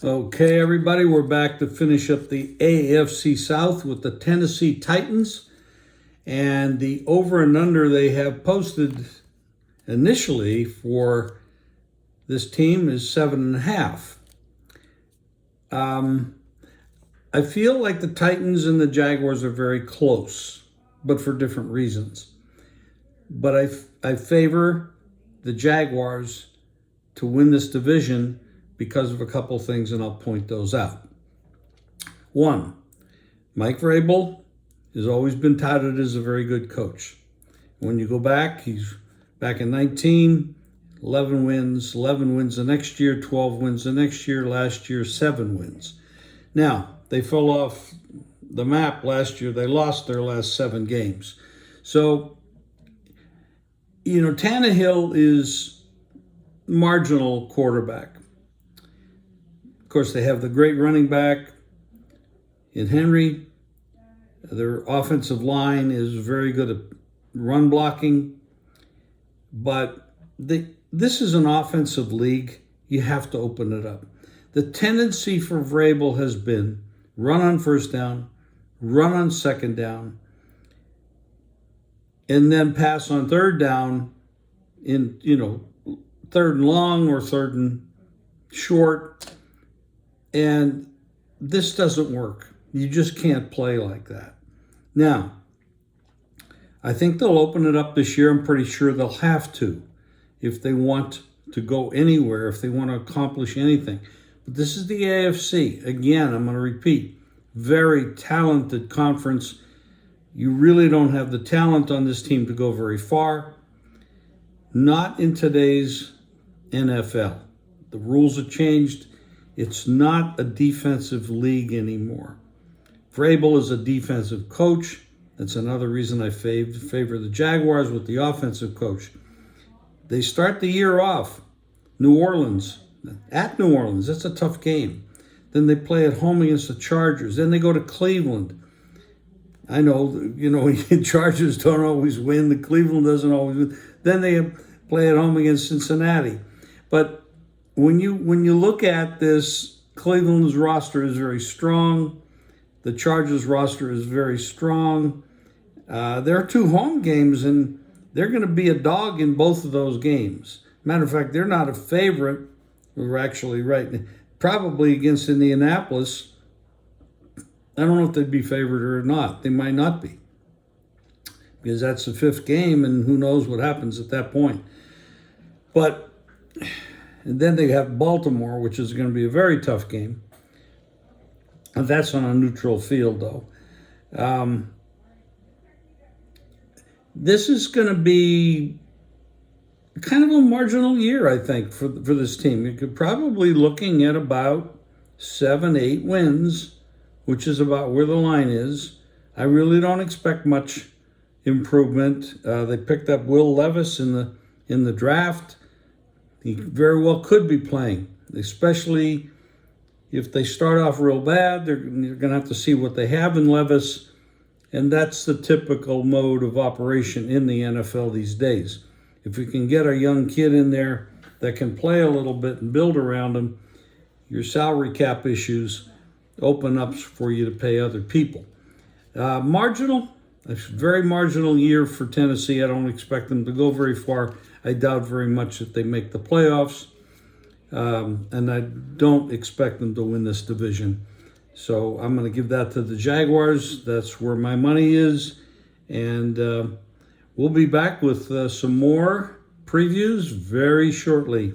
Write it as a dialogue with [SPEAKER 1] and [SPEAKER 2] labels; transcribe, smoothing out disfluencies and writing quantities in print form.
[SPEAKER 1] Okay, everybody, we're back to finish up the AFC South with the Tennessee Titans. And the over and under they have posted initially for this team is 7.5. I feel like the Titans and the Jaguars are very close, but for different reasons. But I favor the Jaguars to win this division because of a couple things, and I'll point those out. One, Mike Vrabel has always been touted as a very good coach. When you go back, he's back in 19, 11 wins the next year, 12 wins the next year, last year 7 wins. Now, they fell off the map last year. They lost their last 7 games. So, Tannehill is marginal quarterback. Of course, they have the great running back in Henry. Their offensive line is very good at run blocking. But this is an offensive league. You have to open it up. The tendency for Vrabel has been run on first down, run on second down, and then pass on third down in, third and long or third and short. And this doesn't work. You just can't play like that. Now, I think they'll open it up this year. I'm pretty sure they'll have to if they want to go anywhere, if they want to accomplish anything. But this is the AFC. Again, I'm going to repeat, very talented conference. You really don't have the talent on this team to go very far. Not in today's NFL. The rules have changed. It's not a defensive league anymore. Vrabel is a defensive coach. That's another reason I favor the Jaguars with the offensive coach. They start the year off, New Orleans. At New Orleans, that's a tough game. Then they play at home against the Chargers. Then they go to Cleveland. I know, Chargers don't always win. The Cleveland doesn't always win. Then they play at home against Cincinnati. But when you look at this, Cleveland's roster is very strong. The Chargers roster is very strong. There are 2 home games, and they're going to be a dog in both of those games. Matter of fact, they're not a favorite. We're actually right. Probably against Indianapolis. I don't know if they'd be favored or not. They might not be. Because that's the 5th game, and who knows what happens at that point. But and then they have Baltimore, which is going to be a very tough game. And that's on a neutral field, though. This is going to be kind of a marginal year, I think, for this team. You could probably looking at about 7-8 wins, which is about where the line is. I really don't expect much improvement. They picked up Will Levis in the draft. He very well could be playing, especially if they start off real bad. You're going to have to see what they have in Levis, and that's the typical mode of operation in the NFL these days. If we can get a young kid in there that can play a little bit and build around him, your salary cap issues open up for you to pay other people. Marginal, a very marginal year for Tennessee. I don't expect them to go very far. I doubt very much that they make the playoffs. And I don't expect them to win this division. So I'm going to give that to the Jaguars. That's where my money is. And we'll be back with some more previews very shortly.